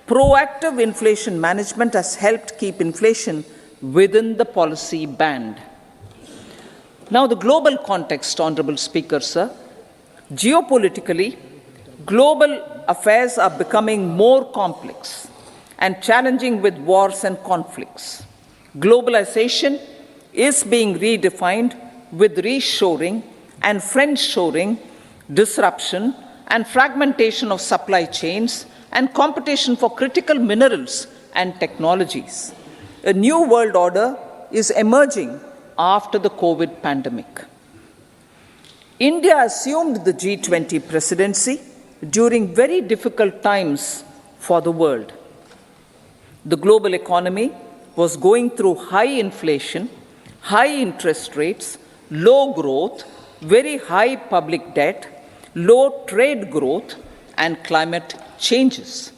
Proactive inflation management has helped keep inflation within the policy band. Now, the global context, Honorable Speaker, sir. Geopolitically, global affairs are becoming more complex and challenging with wars and conflicts. Globalization is being redefined with reshoring and friendshoring, disruption and fragmentation of supply chains, and competition for critical minerals and technologies. A new world order is emerging after the COVID pandemic. India assumed the G20 presidency during very difficult times for the world. The global economy was going through high inflation, high interest rates, low growth, very high public debt, low trade growth, and climate changes.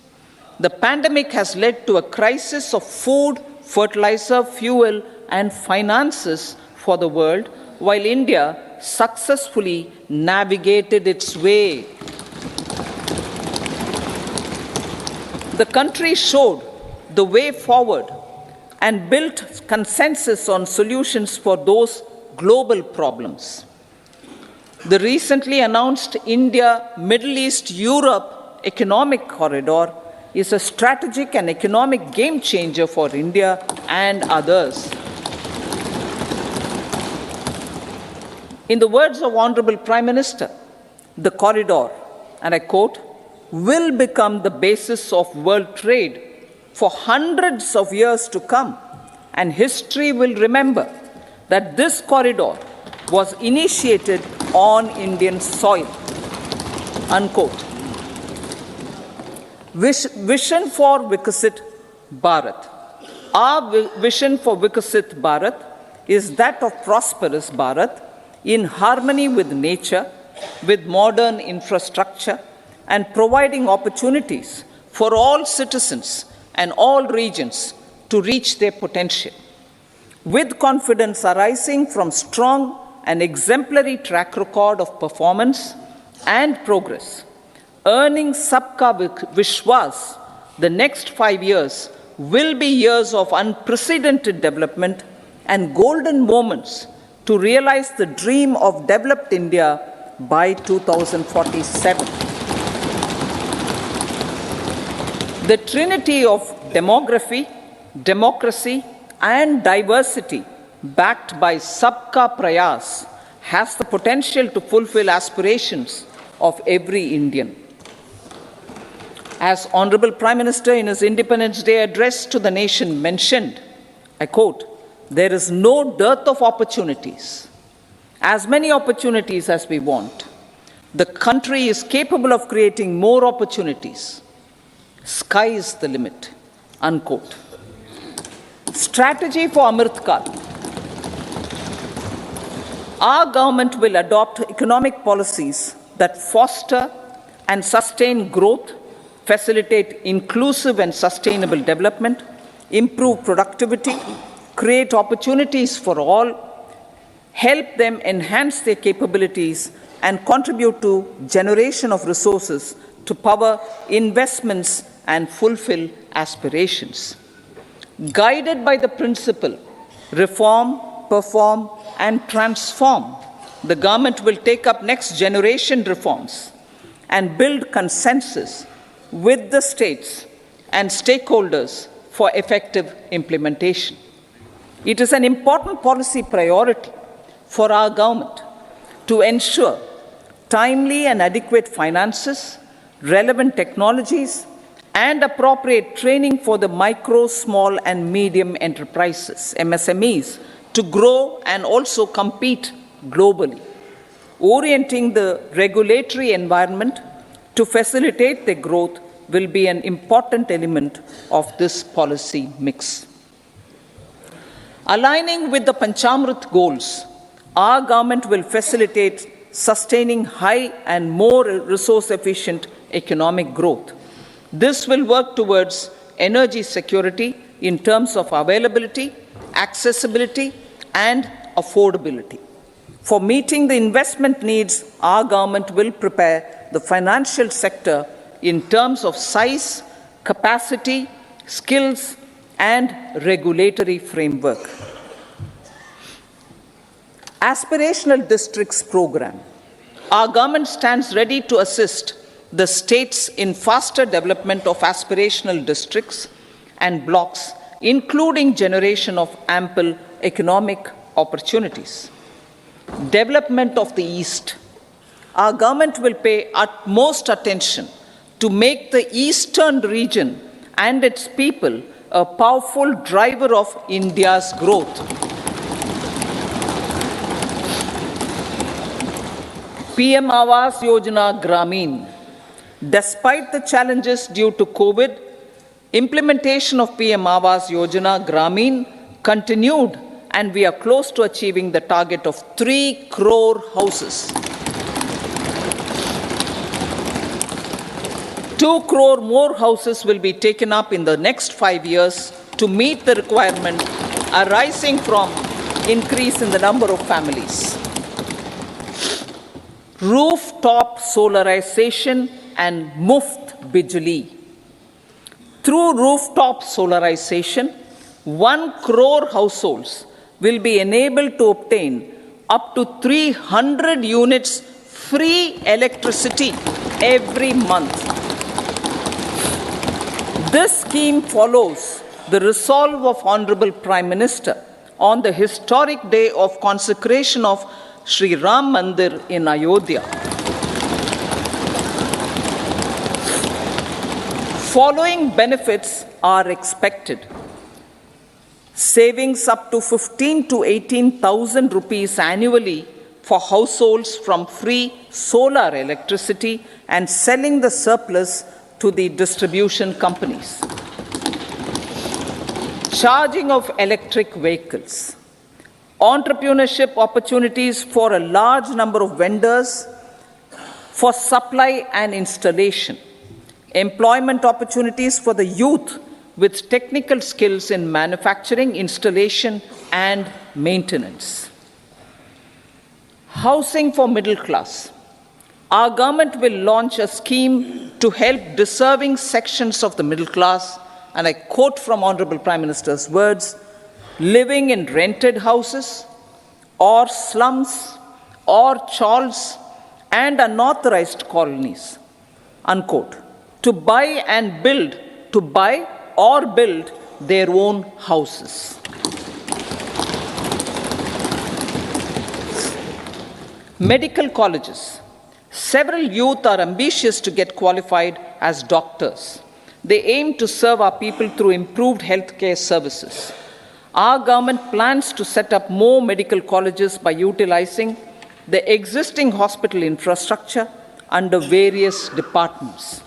The pandemic has led to a crisis of food, fertilizer, fuel, and finances for the world, while India successfully navigated its way. The country showed the way forward and built consensus on solutions for those global problems. The recently announced India-Middle East-Europe economic corridor is a strategic and economic game changer for India and others. In the words of Honorable Prime Minister, the corridor, and I quote, will become the basis of world trade for hundreds of years to come, and history will remember that this corridor was initiated on Indian soil. Unquote. Vision for Vikasit Bharat. Our vision for Vikasit Bharat is that of prosperous Bharat in harmony with nature, with modern infrastructure, and providing opportunities for all citizens and all regions to reach their potential. With confidence arising from strong and exemplary track record of performance and progress, earning Sabka Vishwas, the next 5 years will be years of unprecedented development and golden moments to realize the dream of developed India by 2047. The trinity of demography, democracy, and diversity backed by Sabka Prayas has the potential to fulfill aspirations of every Indian. As Honorable Prime Minister in his Independence Day address to the nation mentioned, I quote, there is no dearth of opportunities, as many opportunities as we want. The country is capable of creating more opportunities. Sky is the limit, unquote. Strategy for Amrit Kal. Our government will adopt economic policies that foster and sustain growth, facilitate inclusive and sustainable development, improve productivity, create opportunities for all, help them enhance their capabilities, and contribute to generation of resources to power investments and fulfill aspirations. Guided by the principle, reform, perform, and transform, the government will take up next generation reforms and build consensus with the states and stakeholders for effective implementation. It is an important policy priority for our government to ensure timely and adequate finances, relevant technologies, and appropriate training for the micro, small, and medium enterprises, MSMEs, to grow and also compete globally. Orienting the regulatory environment to facilitate their growth will be an important element of this policy mix. Aligning with the Panchamrit goals, our government will facilitate sustaining high and more resource-efficient economic growth. This will work towards energy security in terms of availability, accessibility, and affordability. For meeting the investment needs, our government will prepare the financial sector in terms of size, capacity, skills, and regulatory framework. Aspirational Districts Program. Our government stands ready to assist the states in faster development of aspirational districts and blocks, including generation of ample economic opportunities. Development of the East. Our government will pay utmost attention to make the eastern region and its people a powerful driver of India's growth. PM Awas Yojana Gramin. Despite the challenges due to COVID, implementation of PM Awas Yojana Gramin continued, and we are close to achieving the target of 3 crore houses. 2 crore more houses will be taken up in the next 5 years to meet the requirement arising from increase in the number of families. Rooftop solarization and Muft Bijli. Through rooftop solarization, 1 crore households will be enabled to obtain up to 300 units free electricity every month. This scheme follows the resolve of Honorable Prime Minister on the historic day of consecration of Sri Ram Mandir in Ayodhya. Following benefits are expected. Savings up to 15 to 18,000 rupees annually for households from free solar electricity and selling the surplus to the distribution companies. Charging of electric vehicles. Entrepreneurship opportunities for a large number of vendors for supply and installation. Employment opportunities for the youth with technical skills in manufacturing, installation, and maintenance. Housing for middle class. Our government will launch a scheme to help deserving sections of the middle class, and I quote from Honorable Prime Minister's words, living in rented houses or slums or chawls and unauthorized colonies, unquote, to buy or build their own houses. Medical colleges. Several youth are ambitious to get qualified as doctors. They aim to serve our people through improved healthcare services. Our government plans to set up more medical colleges by utilizing the existing hospital infrastructure under various departments.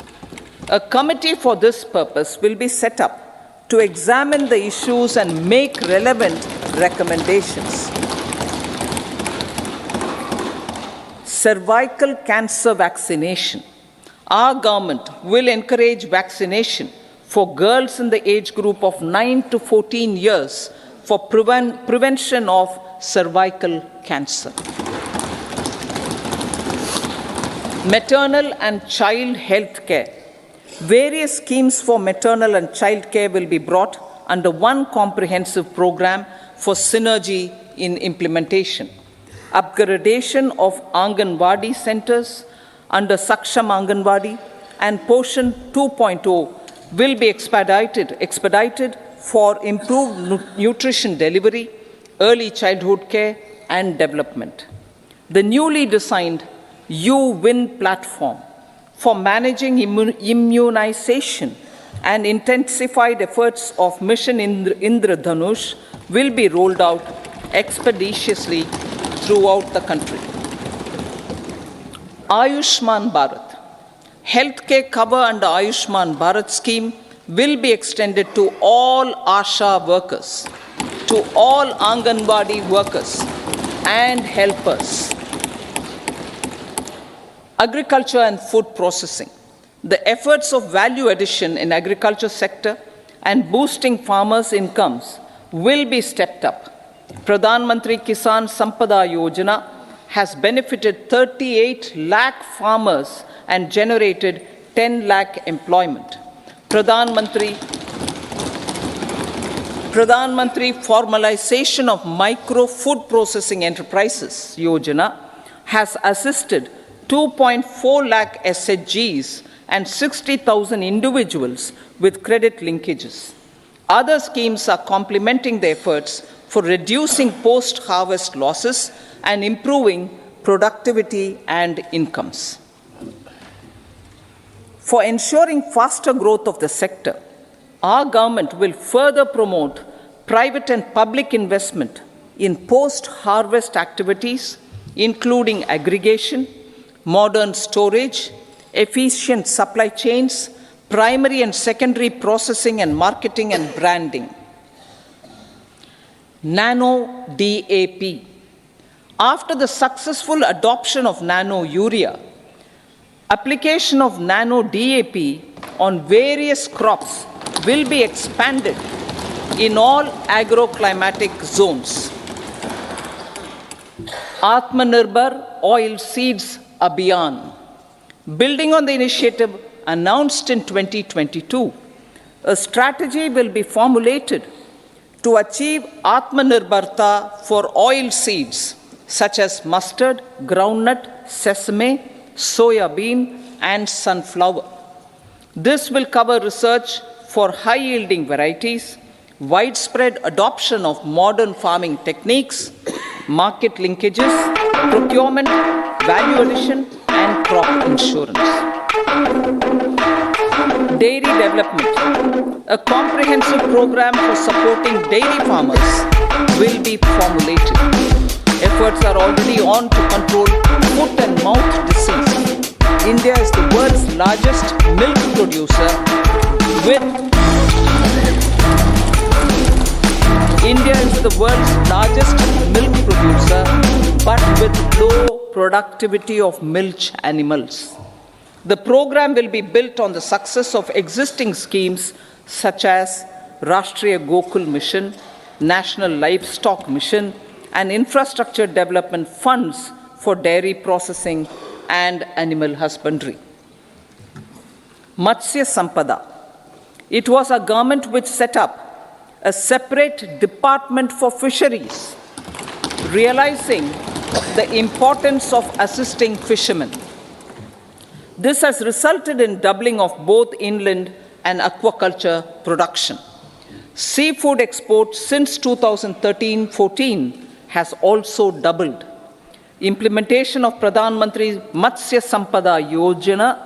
A committee for this purpose will be set up to examine the issues and make relevant recommendations. Cervical cancer vaccination. Our government will encourage vaccination for girls in the age group of 9 to 14 years for prevention of cervical cancer. Maternal and child health care. Various schemes for maternal and child care will be brought under one comprehensive program for synergy in implementation. Upgradation of Anganwadi centers under Saksham Anganwadi and Poshan 2.0 will be expedited for improved nutrition delivery, early childhood care, and development. The newly designed U-Win platform for managing immunization and intensified efforts of Mission Indradhanush will be rolled out expeditiously throughout the country. Ayushman Bharat. Healthcare cover under Ayushman Bharat scheme will be extended to all ASHA workers, to all Anganwadi workers and helpers. Agriculture and food processing. The efforts of value addition in agriculture sector and boosting farmers' incomes will be stepped up. Pradhan Mantri Kisan Sampada Yojana has benefited 38 lakh farmers and generated 10 lakh employment. Pradhan Mantri Formalization of Micro Food Processing Enterprises Yojana has assisted 2.4 lakh SHGs and 60,000 individuals with credit linkages. Other schemes are complementing the efforts for reducing post-harvest losses and improving productivity and incomes. For ensuring faster growth of the sector, our government will further promote private and public investment in post-harvest activities, including aggregation, modern storage, efficient supply chains, primary and secondary processing and marketing and branding. Nano DAP. After the successful adoption of nano urea, application of nano DAP on various crops will be expanded in all agroclimatic zones. Atmanirbhar Oil Seeds Abhiyan. Building on the initiative announced in 2022, a strategy will be formulated to achieve Atmanirbharta for oil seeds such as mustard, groundnut, sesame, soya bean, and sunflower. This will cover research for high-yielding varieties, widespread adoption of modern farming techniques, market linkages, procurement, value addition, and crop insurance. Dairy development. A comprehensive program for supporting dairy farmers will be formulated. Efforts are already on to control foot and mouth disease. India is the world's largest milk producer but with low productivity of milch animals. The program will be built on the success of existing schemes such as Rashtriya Gokul Mission, National Livestock Mission, and infrastructure development funds for dairy processing and animal husbandry. Matsya Sampada. It was a government which set up a separate department for fisheries, realizing the importance of assisting fishermen. This has resulted in doubling of both inland and aquaculture production. Seafood exports since 2013-14 has also doubled. Implementation of Pradhan Mantri Matsya Sampada Yojana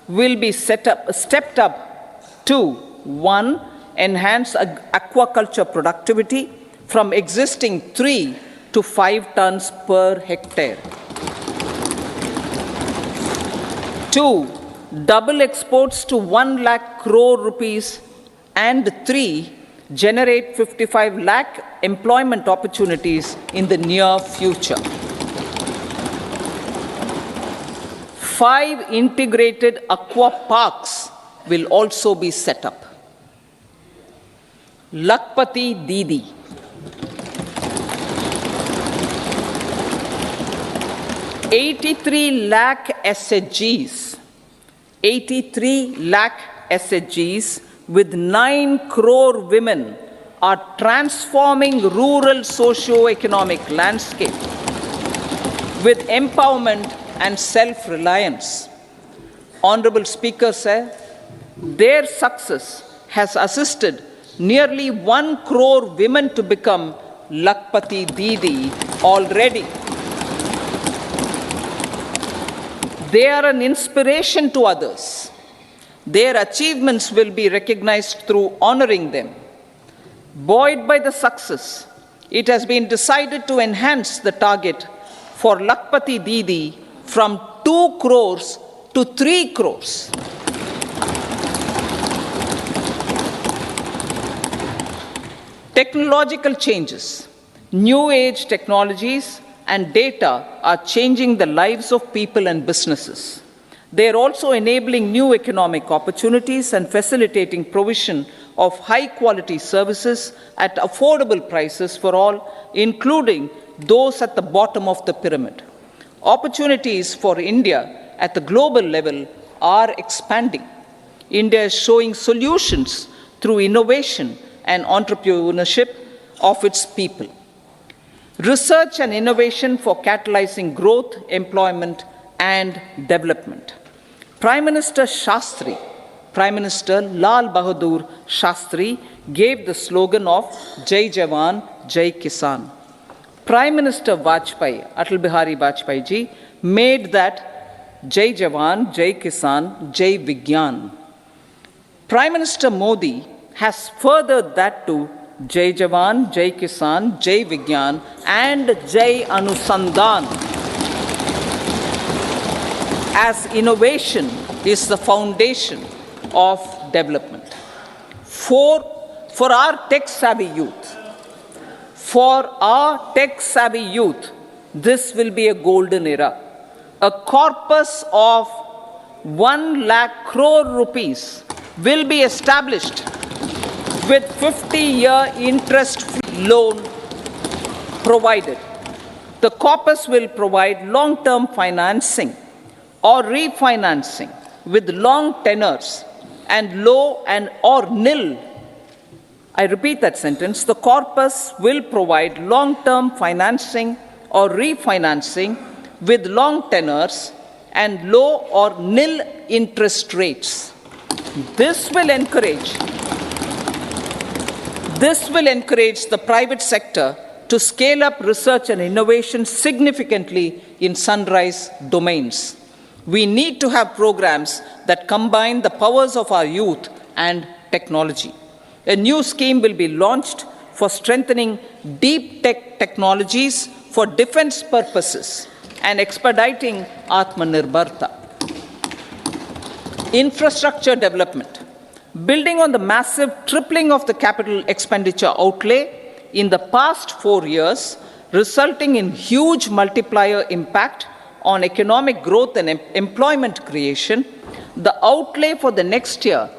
will be stepped up to 1. Enhance aquaculture productivity from existing 3 to 5 tons per hectare. 2. Double exports to 1 lakh crore rupees, and 3. Generate 55 lakh employment opportunities in the near future. 5 integrated aqua parks will also be set up. Lakpati Didi. 83 lakh SHGs. 83 lakh SHGs with 9 crore women are transforming rural socio-economic landscape with empowerment and self-reliance. Honorable Speaker said, their success has assisted nearly 1 crore women to become Lakpati Didi already. They are an inspiration to others. Their achievements will be recognized through honoring them. Buoyed by the success, it has been decided to enhance the target for Lakpati Didi from 2 crores to 3 crores. Technological changes, new age technologies and data are changing the lives of people and businesses. They are also enabling new economic opportunities and facilitating provision of high-quality services at affordable prices for all, including those at the bottom of the pyramid. Opportunities for India at the global level are expanding. India is showing solutions through innovation and entrepreneurship of its people. Research and innovation for catalyzing growth, employment, and development. Prime Minister Shastri, Prime Minister Lal Bahadur Shastri gave the slogan of Jai Jawan, Jai Kisan. Prime Minister Vajpayee, Atal Bihari Vajpayee ji, made that Jai Jawan, Jai Kisan, Jai Vigyan. Prime Minister Modi has furthered that to Jai Jawan, Jai Kisan, Jai Vigyan, and Jai Anusandhan, as innovation is the foundation of development. For our tech-savvy youth, this will be a golden era. A corpus of 1 lakh crore rupees will be established with 50-year interest-free loan provided. The corpus will provide long-term financing or refinancing with long tenors and low and or nil. I repeat that sentence. The corpus will provide long-term financing or refinancing with long tenors and low or nil interest rates. This will encourage the private sector to scale up research and innovation significantly in sunrise domains. We need to have programs that combine the powers of our youth and technology. A new scheme will be launched for strengthening deep tech technologies for defense purposes and expediting Atmanirbharta. Infrastructure development. Building on the massive tripling of the capital expenditure outlay in the past 4 years, resulting in huge multiplier impact on economic growth and employment creation, the outlay for the next year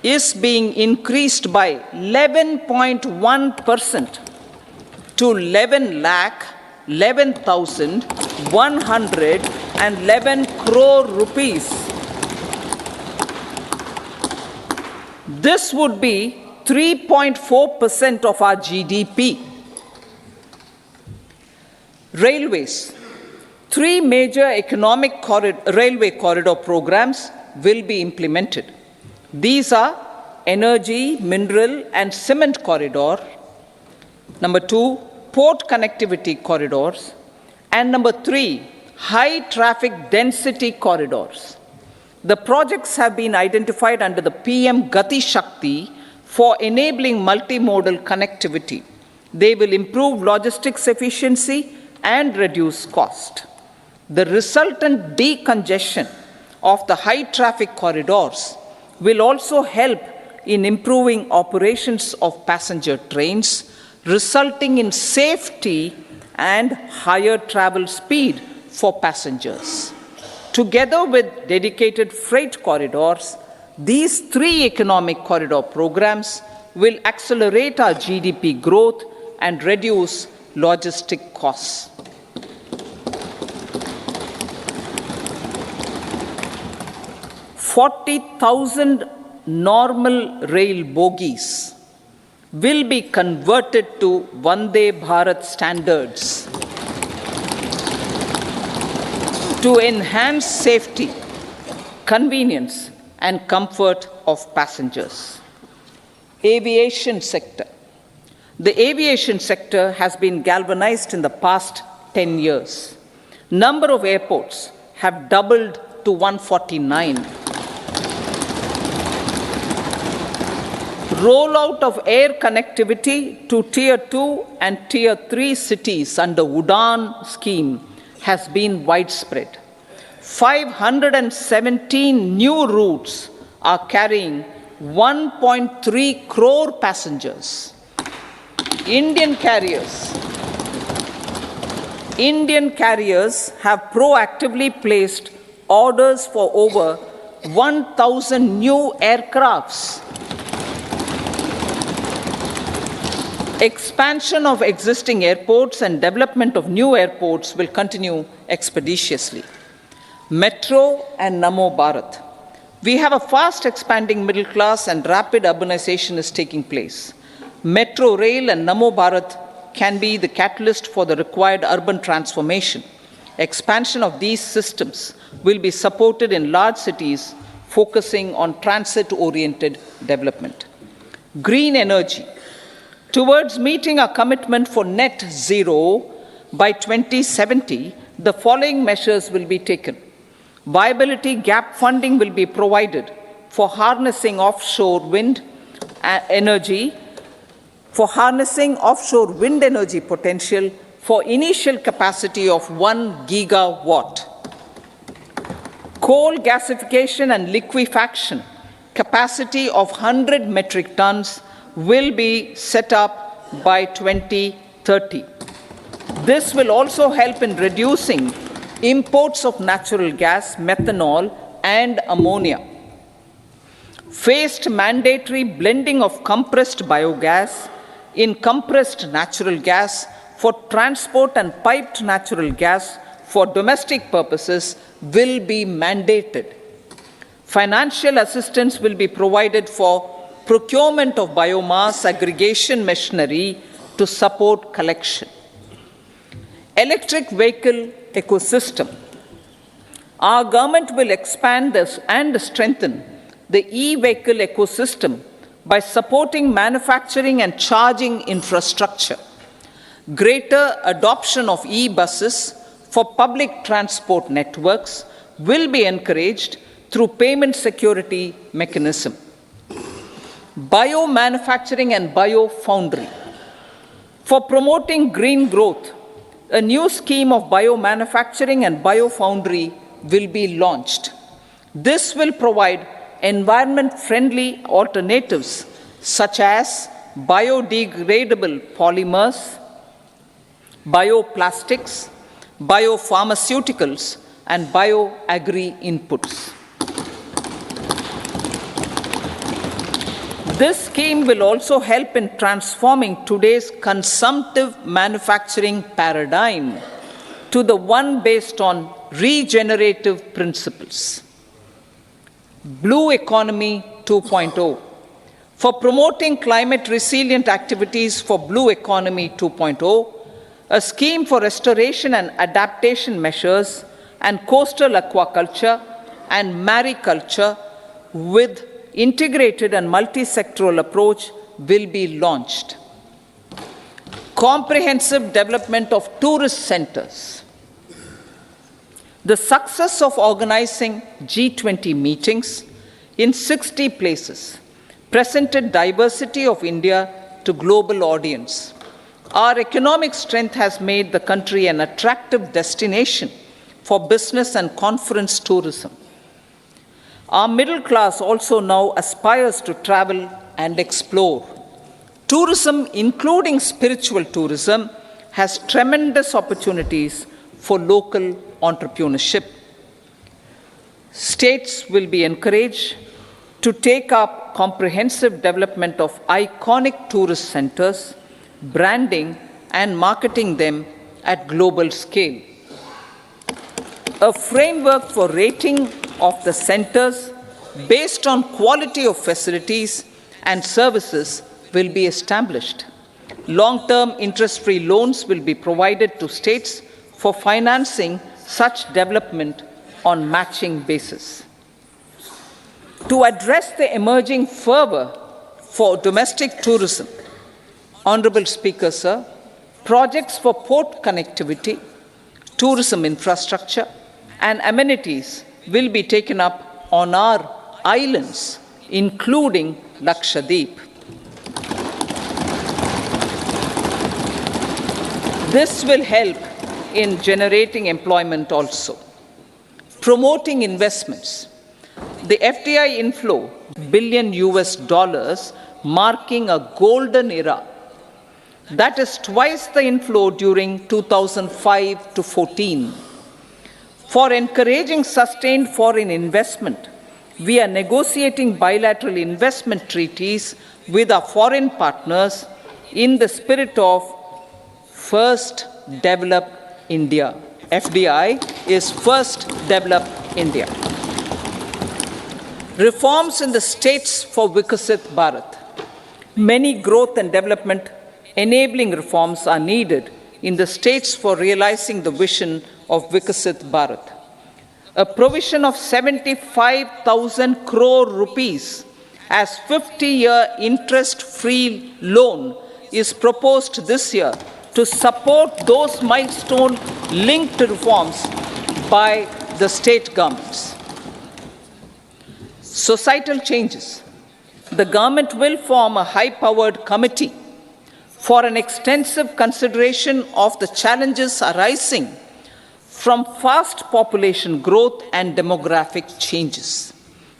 is being increased by 11.1% to 11,11,111 crore rupees. This would be 3.4% of our GDP. Railways. 3 major railway corridor programs will be implemented. These are energy, mineral, and cement corridor. Number 2, port connectivity corridors. And number 3, high traffic density corridors. The projects have been identified under the PM Gati Shakti for enabling multimodal connectivity. They will improve logistics efficiency and reduce cost. The resultant decongestion of the high traffic corridors will also help in improving operations of passenger trains, resulting in safety and higher travel speed for passengers. Together with dedicated freight corridors, these 3 economic corridor programs will accelerate our GDP growth and reduce logistic costs. 40,000 normal rail bogies will be converted to Vande Bharat standards to enhance safety, convenience, and comfort of passengers. Aviation sector. The aviation sector has been galvanized in the past 10 years. Number of airports have doubled to 149. Rollout of air connectivity to Tier 2 and Tier 3 cities under UDAN scheme has been widespread. 517 new routes are carrying 1.3 crore passengers. Indian carriers have proactively placed orders for over 1,000 new aircrafts. Expansion of existing airports and development of new airports will continue expeditiously. Metro and Namo Bharat. We have a fast expanding middle class and rapid urbanization is taking place. Metro rail and Namo Bharat can be the catalyst for the required urban transformation. Expansion of these systems will be supported in large cities, focusing on transit-oriented development. Green energy. Towards meeting our commitment for net zero by 2070, the following measures will be taken. Viability gap funding will be provided for harnessing offshore wind energy, potential for initial capacity of 1 gigawatt. Coal gasification and liquefaction capacity of 100 metric tons will be set up by 2030. This will also help in reducing imports of natural gas, methanol, and ammonia. Phased mandatory blending of compressed biogas in compressed natural gas for transport and piped natural gas for domestic purposes will be mandated. Financial assistance will be provided for procurement of biomass aggregation machinery to support collection. Electric vehicle ecosystem. Our government will expand this and strengthen the e-vehicle ecosystem by supporting manufacturing and charging infrastructure. Greater adoption of e-buses for public transport networks will be encouraged through payment security mechanism. Biomanufacturing and biofoundry. For promoting green growth, a new scheme of biomanufacturing and biofoundry will be launched. This will provide environment-friendly alternatives such as biodegradable polymers, bioplastics, biopharmaceuticals, and bioagri-inputs. This scheme will also help in transforming today's consumptive manufacturing paradigm to the one based on regenerative principles. Blue Economy 2.0. For promoting climate resilient activities for Blue Economy 2.0, a scheme for restoration and adaptation measures and coastal aquaculture and mariculture with integrated and multi-sectoral approach will be launched. Comprehensive development of tourist centers. The success of organizing G20 meetings in 60 places presented diversity of India to global audience. Our economic strength has made the country an attractive destination for business and conference tourism. Our middle class also now aspires to travel and explore. Tourism, including spiritual tourism, has tremendous opportunities for local entrepreneurship. States will be encouraged to take up comprehensive development of iconic tourist centers, branding and marketing them at global scale. A framework for rating of the centers based on quality of facilities and services will be established. Long-term interest-free loans will be provided to states for financing such development on matching basis. To address the emerging fervor for domestic tourism, Honorable Speaker, sir, projects for port connectivity, tourism infrastructure, and amenities will be taken up on our islands, including Lakshadweep. This will help in generating employment also. Promoting investments. The FDI inflow, billion US dollars, marking a golden era. That is twice the inflow during 2005 to 14. For encouraging sustained foreign investment, we are negotiating bilateral investment treaties with our foreign partners in the spirit of First Develop India. FDI is First Develop India. Reforms in the states for Vikasit Bharat. Many growth and development enabling reforms are needed in the states for realizing the vision of Vikasit Bharat. A provision of 75,000 crore rupees as 50-year interest-free loan is proposed this year to support those milestone-linked reforms by the state governments. Societal changes. The government will form a high-powered committee for an extensive consideration of the challenges arising from fast population growth and demographic changes.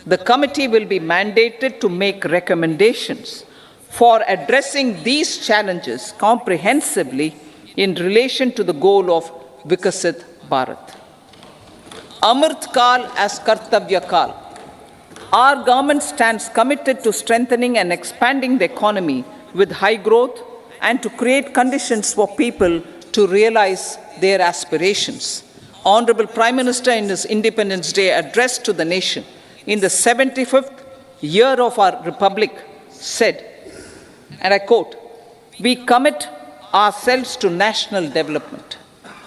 The committee will be mandated to make recommendations for addressing these challenges comprehensively in relation to the goal of Vikasit Bharat. Amrit Kal as Kartavya Kal. Our government stands committed to strengthening and expanding the economy with high growth and to create conditions for people to realize their aspirations. Honorable Prime Minister, in his Independence Day address to the nation in the 75th year of our Republic, said, and I quote, "We commit ourselves to national development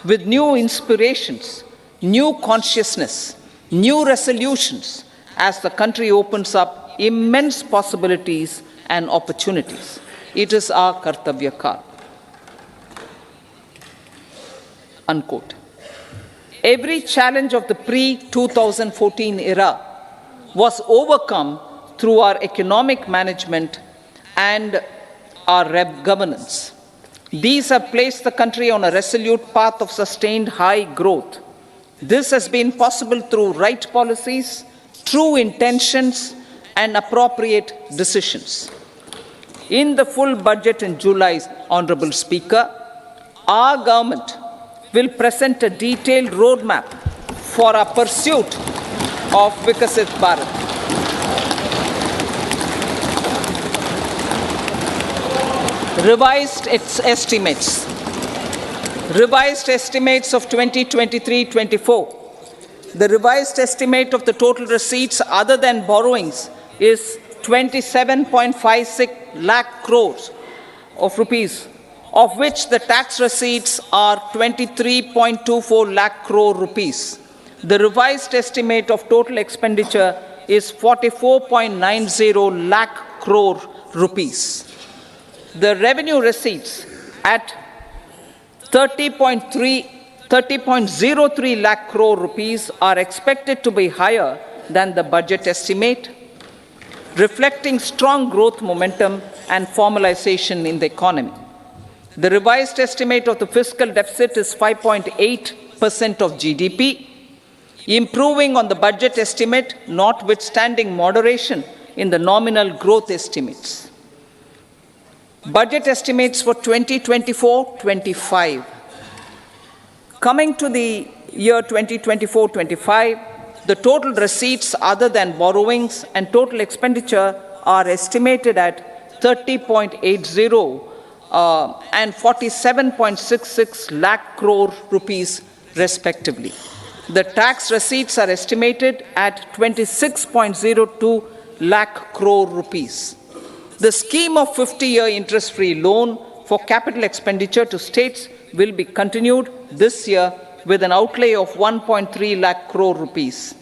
with new inspirations, new consciousness, new resolutions as the country opens up immense possibilities and opportunities. It is our Kartavya Kal." Unquote. Every challenge of the pre-2014 era was overcome through our economic management and our governance. These have placed the country on a resolute path of sustained high growth. This has been possible through right policies, true intentions, and appropriate decisions. In the full budget in July, Honorable Speaker, our government will present a detailed roadmap for our pursuit of Vikasit Bharat. Revised estimates. Revised estimates of 2023-24. The revised estimate of the total receipts other than borrowings is 27.56 lakh crores of rupees, of which the tax receipts are 23.24 lakh crore rupees. The revised estimate of total expenditure is 44.90 lakh crore rupees. The revenue receipts at 30.03 lakh crore rupees are expected to be higher than the budget estimate, reflecting strong growth momentum and formalization in the economy. The revised estimate of the fiscal deficit is 5.8% of GDP, improving on the budget estimate, notwithstanding moderation in the nominal growth estimates. Budget estimates for 2024-25. Coming to the year 2024-25, the total receipts other than borrowings and total expenditure are estimated at 30.80 and 47.66 lakh crore rupees respectively. The tax receipts are estimated at 26.02 lakh crore rupees. The scheme of 50-year interest-free loan for capital expenditure to states will be continued this year with an outlay of 1.3 lakh crore rupees.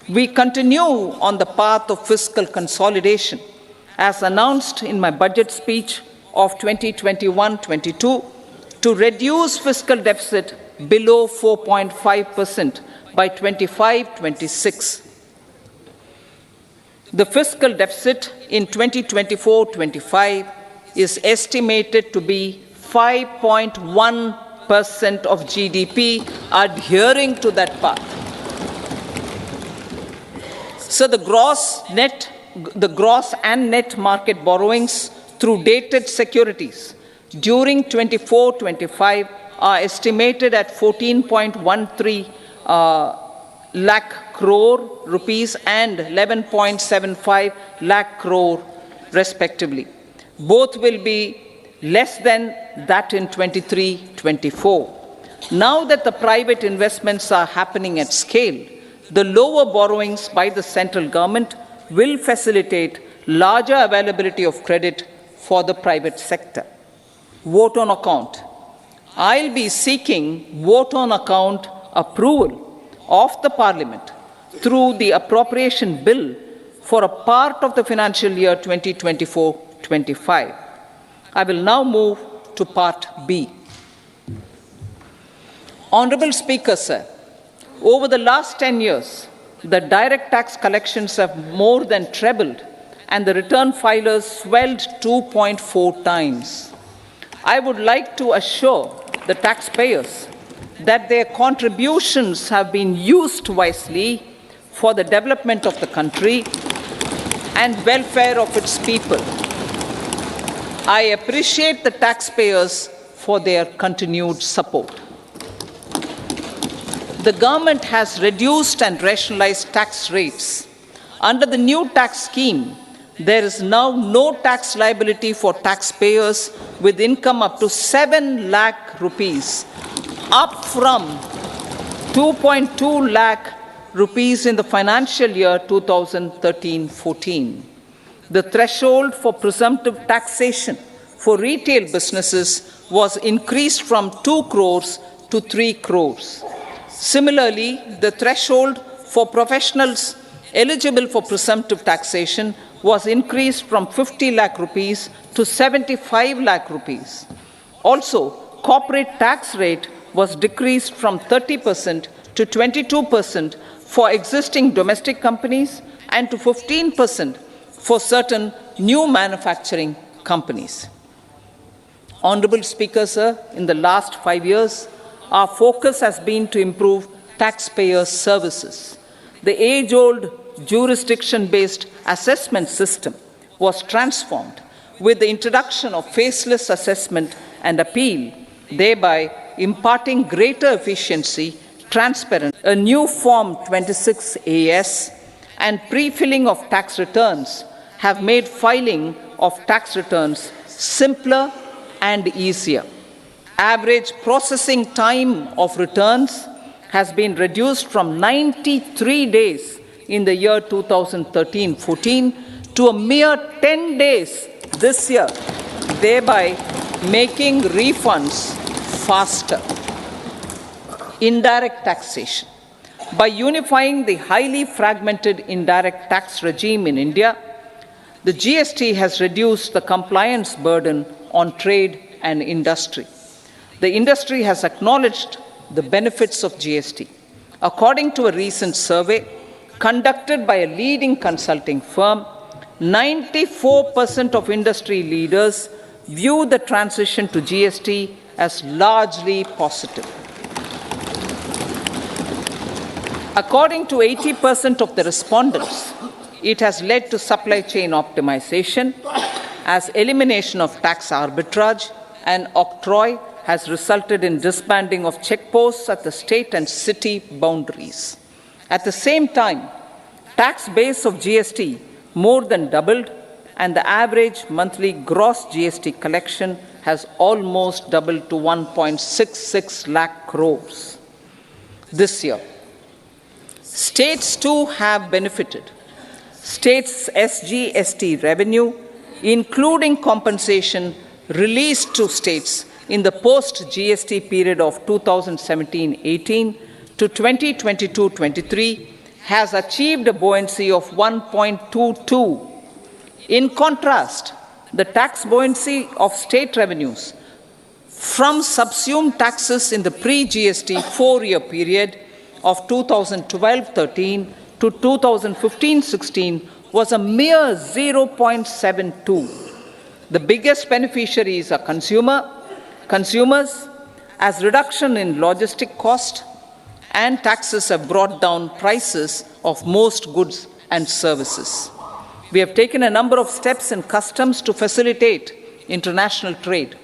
We continue on the path of fiscal consolidation, as announced in my budget speech of 2021-22, to reduce fiscal deficit below 4.5% by 25-26. The fiscal deficit in 2024-25 is estimated to be 5.1% of GDP, adhering to that path. So the gross and net market borrowings through dated securities during 24-25 are estimated at 14.13 lakh crore rupees and 11.75 lakh crore respectively. Both will be less than that in 23-24. Now that the private investments are happening at scale, the lower borrowings by the central government will facilitate larger availability of credit for the private sector. Vote on account. I'll be seeking vote on account approval of the Parliament through the appropriation bill for a part of the financial year 2024-25. I will now move to Part B. Honourable Speaker, sir, over the last 10 years, the direct tax collections have more than trebled and the return filers swelled 2.4 times. I would like to assure the taxpayers that their contributions have been used wisely for the development of the country and welfare of its people. I appreciate the taxpayers for their continued support. The government has reduced and rationalized tax rates. Under the new tax scheme, there is now no tax liability for taxpayers with income up to 7 lakh rupees, up from 2.2 lakh rupees in the financial year 2013-14. The threshold for presumptive taxation for retail businesses was increased from 2 crores to 3 crores. Similarly, the threshold for professionals eligible for presumptive taxation was increased from 50 lakh rupees to 75 lakh rupees. Also, corporate tax rate was decreased from 30% to 22% for existing domestic companies and to 15% for certain new manufacturing companies. Honourable Speaker, sir, in the last 5 years, our focus has been to improve taxpayer services. The age-old jurisdiction-based assessment system was transformed with the introduction of faceless assessment and appeal, thereby imparting greater efficiency, transparency. A new Form 26AS and pre-filling of tax returns have made filing of tax returns simpler and easier. Average processing time of returns has been reduced from 93 days in the year 2013-14 to a mere 10 days this year, thereby making refunds faster. Indirect taxation. By unifying the highly fragmented indirect tax regime in India, the GST has reduced the compliance burden on trade and industry. The industry has acknowledged the benefits of GST. According to a recent survey conducted by a leading consulting firm, 94% of industry leaders view the transition to GST as largely positive. According to 80% of the respondents, it has led to supply chain optimization, as elimination of tax arbitrage and octroi has resulted in disbanding of checkposts at the state and city boundaries. At the same time, tax base of GST more than doubled, and the average monthly gross GST collection has almost doubled to 1.66 lakh crores this year. States too have benefited. States' SGST revenue, including compensation released to states in the post-GST period of 2017-18 to 2022-23, has achieved a buoyancy of 1.22. In contrast, the tax buoyancy of state revenues from subsumed taxes in the pre-GST 4-year period of 2012-13 to 2015-16 was a mere 0.72. The biggest beneficiaries are consumers, as reduction in logistic cost and taxes have brought down prices of most goods and services. We have taken a number of steps in customs to facilitate international trade.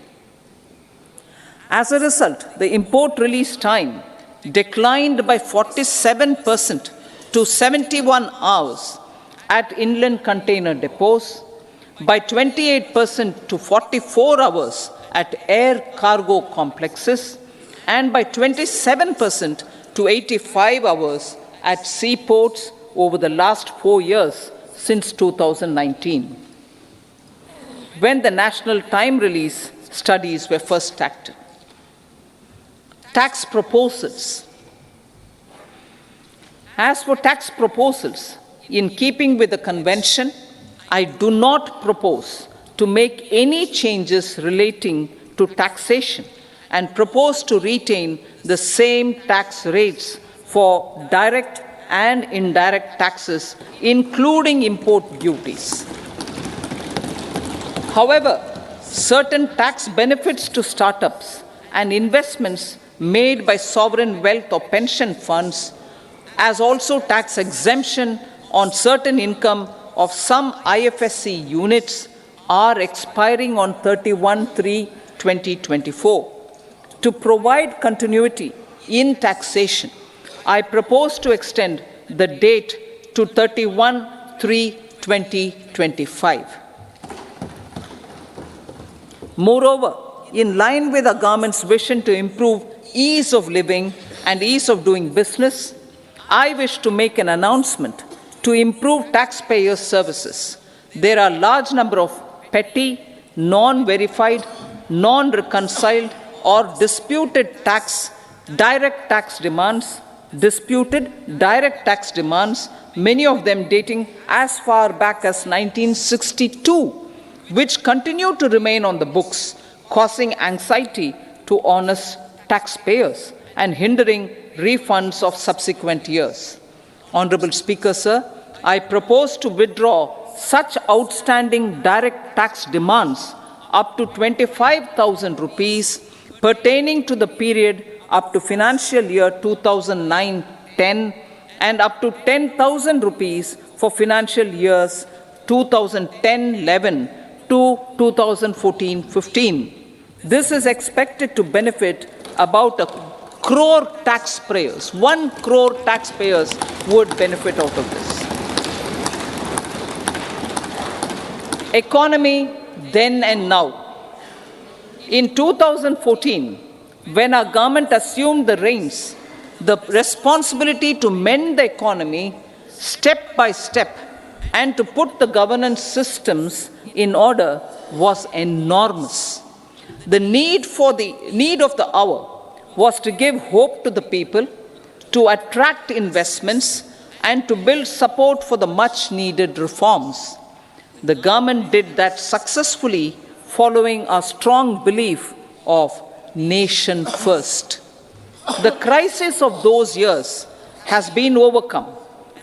As a result, the import release time declined by 47% to 71 hours at inland container depots, by 28% to 44 hours at air cargo complexes, and by 27% to 85 hours at seaports over the last 4 years, since 2019, when the national time release studies were first started. Tax proposals. As for tax proposals, in keeping with the convention, I do not propose to make any changes relating to taxation and propose to retain the same tax rates for direct and indirect taxes, including import duties. However, certain tax benefits to startups and investments made by sovereign wealth or pension funds, as also tax exemption on certain income of some IFSC units, are expiring on 31/3/2024. To provide continuity in taxation, I propose to extend the date to 31/3/2025. Moreover, in line with our government's vision to improve ease of living and ease of doing business, I wish to make an announcement to improve taxpayers' services. There are a large number of petty, non-verified, non-reconciled, or disputed direct tax demands, many of them dating as far back as 1962, which continue to remain on the books, causing anxiety to honest taxpayers and hindering refunds of subsequent years. Honorable Speaker, sir, I propose to withdraw such outstanding direct tax demands up to 25,000 rupees pertaining to the period up to financial year 2009-10 and up to 10,000 rupees for financial years 2010-11 to 2014-15. This is expected to benefit about 1 crore taxpayers. 1 crore taxpayers would benefit out of this. Economy then and now. In 2014, when our government assumed the reins, the responsibility to mend the economy step by step and to put the governance systems in order was enormous. The need of the hour was to give hope to the people, to attract investments, and to build support for the much-needed reforms. The government did that successfully, following our strong belief of nation first. The crisis of those years has been overcome,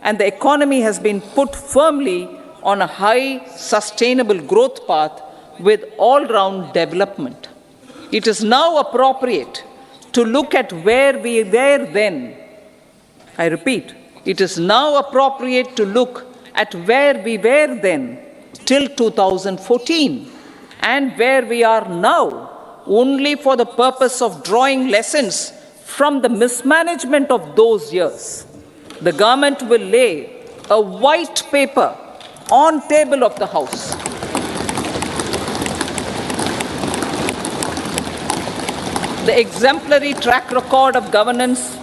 and the economy has been put firmly on a high, sustainable growth path with all-round development. It is now appropriate to look at where we were then. I repeat, it is now appropriate to look at where we were then till 2014 and where we are now, only for the purpose of drawing lessons from the mismanagement of those years. The government will lay a white paper on table of the House. The exemplary track record of governance,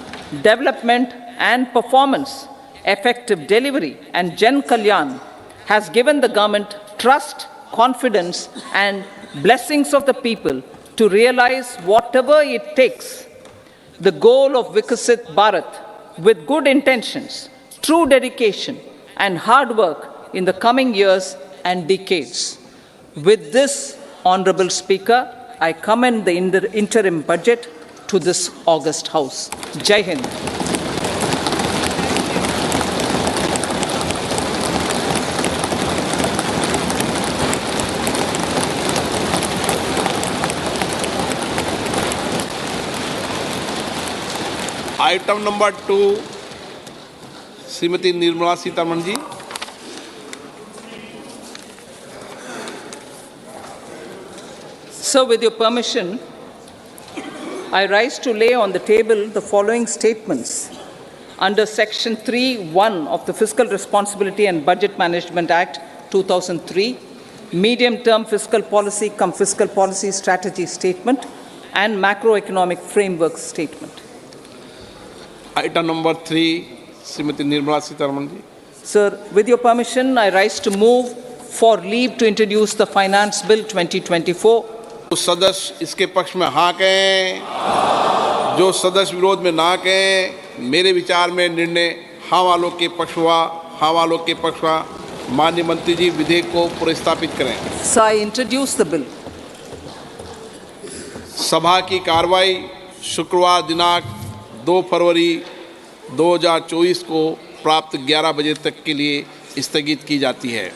development and performance, effective delivery and Jan Kalyan has given the government trust, confidence and blessings of the people to realize whatever it takes, the goal of Vikasit Bharat, with good intentions, true dedication and hard work in the coming years and decades. With this, Honorable Speaker, I commend the interim budget to this august House. Jai Hind. Item number 2, Srimati Nirmala Sitharaman ji. So, with your permission, I rise to lay on the table the following statements under Section 3(1) of the Fiscal Responsibility and Budget Management Act 2003, Medium-Term Fiscal Policy cum Fiscal Policy Strategy Statement and Macroeconomic Framework Statement. Item number 3, Srimati Nirmala Sitharaman ji. Sir, with your permission, I rise to move for leave to introduce the Finance Bill 2024. जो सदस्य इसके पक्ष में हाँ कहें, जो सदस्य विरोध में ना कहें, मेरे विचार में निर्णय हाँ वालों के पक्ष हुआ, हाँ वालों के पक्ष हुआ। माननीय मंत्री जी विधेयक को पुरस्तापित करें। So I introduce the bill. सभा की कार्रवाई शुक्रवार दिनांक 2 फरवरी 2024 को प्राप्त 11 बजे तक के लिए स्थगित की जाती है।